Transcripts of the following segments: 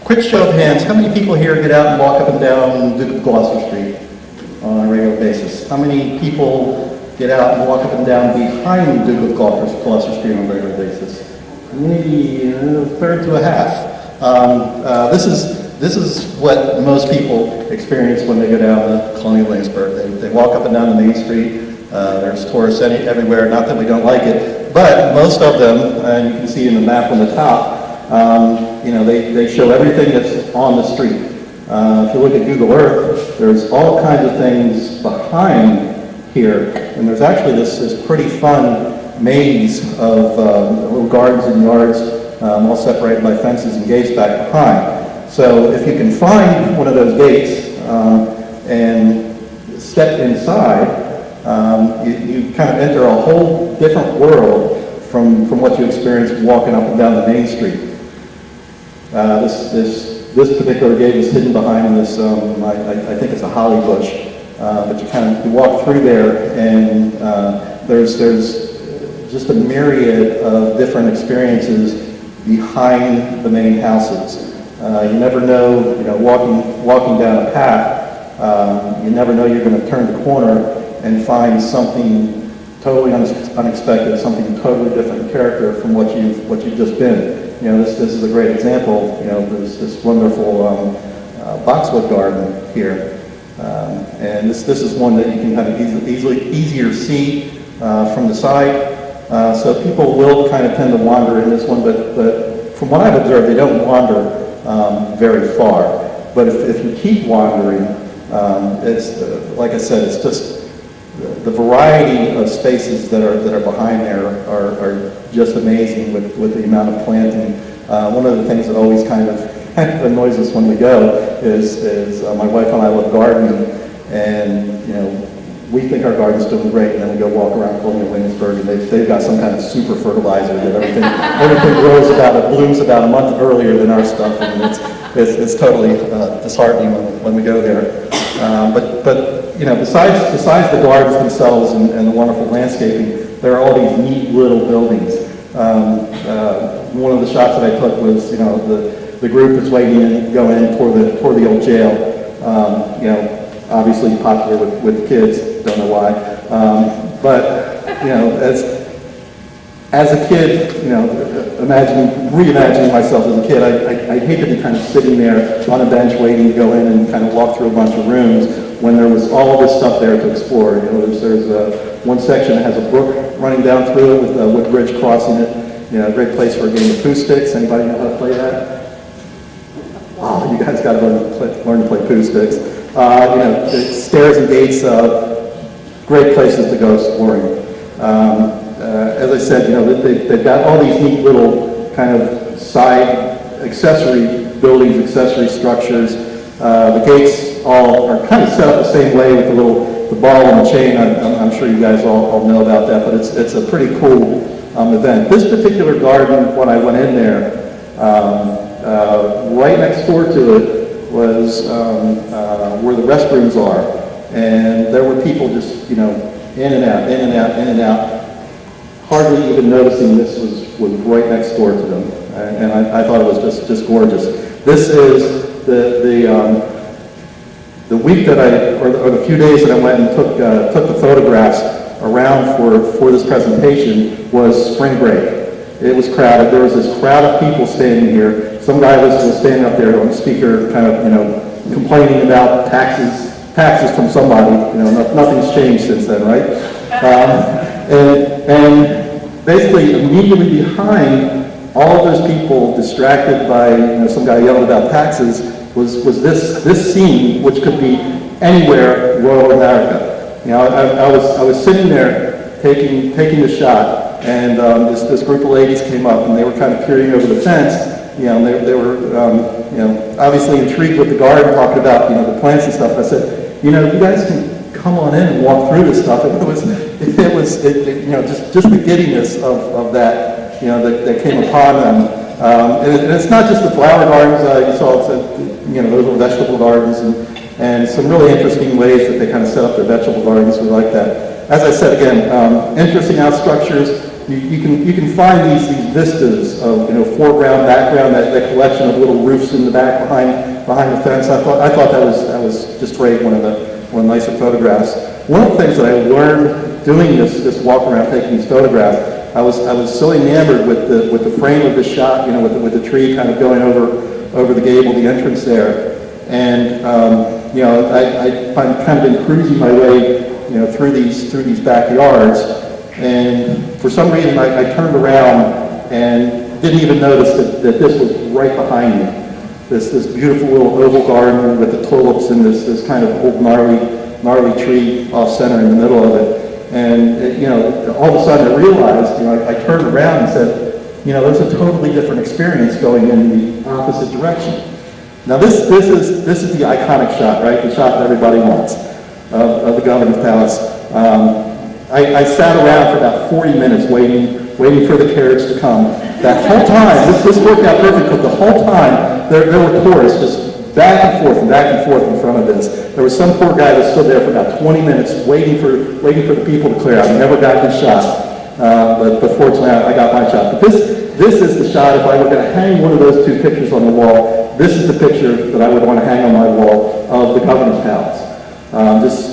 quick show of hands, how many people here get out and walk up and down Duke of Gloucester Street on a regular basis? How many people get out and walk up and down behind Duke of Gloucester Street on a regular basis? Maybe a third to a half. This is what most people experience when they go down to Colonial Williamsburg. They walk up and down the main street. There's tourists everywhere, not that we don't like it, but most of them, and you can see in the map on the top, they show everything that's on the street. If you look at Google Earth, there's all kinds of things behind here, and there's actually this pretty fun maze of little gardens and yards, all separated by fences and gates back behind. So if you can find one of those gates and step inside, you kind of enter a whole different world from what you experience walking up and down the main street. This particular gate is hidden behind this, I think it's a holly bush, but you walk through there, and there's just a myriad of different experiences behind the main houses. You never know, walking down a path, you never know you're going to turn the corner and find something totally unexpected, something totally different character from what you've just been. This is a great example. There's this wonderful boxwood garden here, and this is one that you can kind of easier see from the side. So people will kind of tend to wander in this one, but from what I've observed, they don't wander very far. But if you keep wandering, it's like I said, it's just the variety of spaces that are behind there are just amazing with the amount of planting. One of the things that always kind of annoys us when we go is my wife and I love gardening, and we think our garden's doing great, and then we go walk around Colonial Williamsburg, and they've got some kind of super fertilizer that everything blooms about a month earlier than our stuff, and it's totally disheartening when we go there. But besides the gardens themselves and the wonderful landscaping, there are all these neat little buildings. One of the shots that I took was the group that's waiting in, go in toward the old jail. Obviously popular with the kids, don't know why. But as a kid, reimagining myself as a kid, I hate to be kind of sitting there on a bench waiting to go in and kind of walk through a bunch of rooms when there was all this stuff there to explore. There's one section that has a brook running down through it with a wood bridge crossing it. A great place for a game of poo sticks. Anybody know how to play that? Oh, you guys got to learn to play poo sticks. Stairs and gates, great places to go exploring. As I said, they've got all these neat little kind of side accessory buildings, accessory structures. The gates all are kind of set up the same way with the ball and the chain. I'm sure you guys all know about that, but it's a pretty cool event. This particular garden, when I went in there, right next door to it was where the restrooms are, and there were people just in and out, in and out, in and out, hardly even noticing this was right next door to them, and I thought it was just gorgeous. This is the week that or the few days that I went and took the photographs around for this presentation was spring break. It was crowded. There was this crowd of people standing here. Some guy was standing up there on the speaker, kind of complaining about taxes from somebody. Nothing's changed since then, right? And basically immediately behind all of those people distracted by some guy yelling about taxes was this scene, which could be anywhere in rural America. I was sitting there taking the shot, and this group of ladies came up, and they were kind of peering over the fence. They were obviously intrigued with the garden, talking about the plants and stuff. I said, you guys can come on in and walk through this stuff. It was just the giddiness of that that came upon them. And it's not just the flower gardens. You saw those little vegetable gardens and some really interesting ways that they kind of set up their vegetable gardens. We like that. As I said again, interesting out structures. you can find these vistas of, foreground, background, that collection of little roofs in the back behind the fence. I thought that was just great, one of the nicer photographs. One of the things that I learned doing this walk around, taking these photographs, I was so enamored with the frame of the shot, with the tree kind of going over the gable, the entrance there. And I've kind of been cruising my way, through these backyards, and for some reason I turned around and didn't even notice that this was right behind me. This beautiful little oval garden with the tulips and this kind of old gnarly tree off center in the middle of it. And all of a sudden I realized, I turned around and said, there's a totally different experience going in the opposite direction. Now this is the iconic shot, right? The shot that everybody wants of the governor's palace. I sat around for about 40 minutes waiting for the carriage to come. That whole time, this worked out perfect, but the whole time there were tourists just back and forth in front of this. There was some poor guy that stood there for about 20 minutes waiting for the people to clear out. He never got his shot, but fortunately I got my shot. But this is the shot. If I were going to hang one of those two pictures on the wall, this is the picture that I would want to hang on my wall of the governor's palace.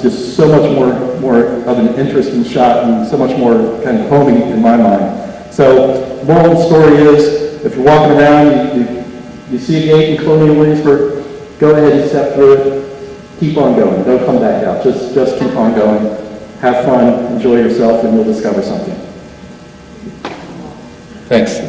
Just so much more of an interesting shot and so much more kind of homey in my mind. So, moral of the story is, if you're walking around, you see a gate in Colonial Williamsburg, go ahead and step through it. Keep on going. Don't come back out. Just keep on going. Have fun. Enjoy yourself, and you'll discover something. Thanks.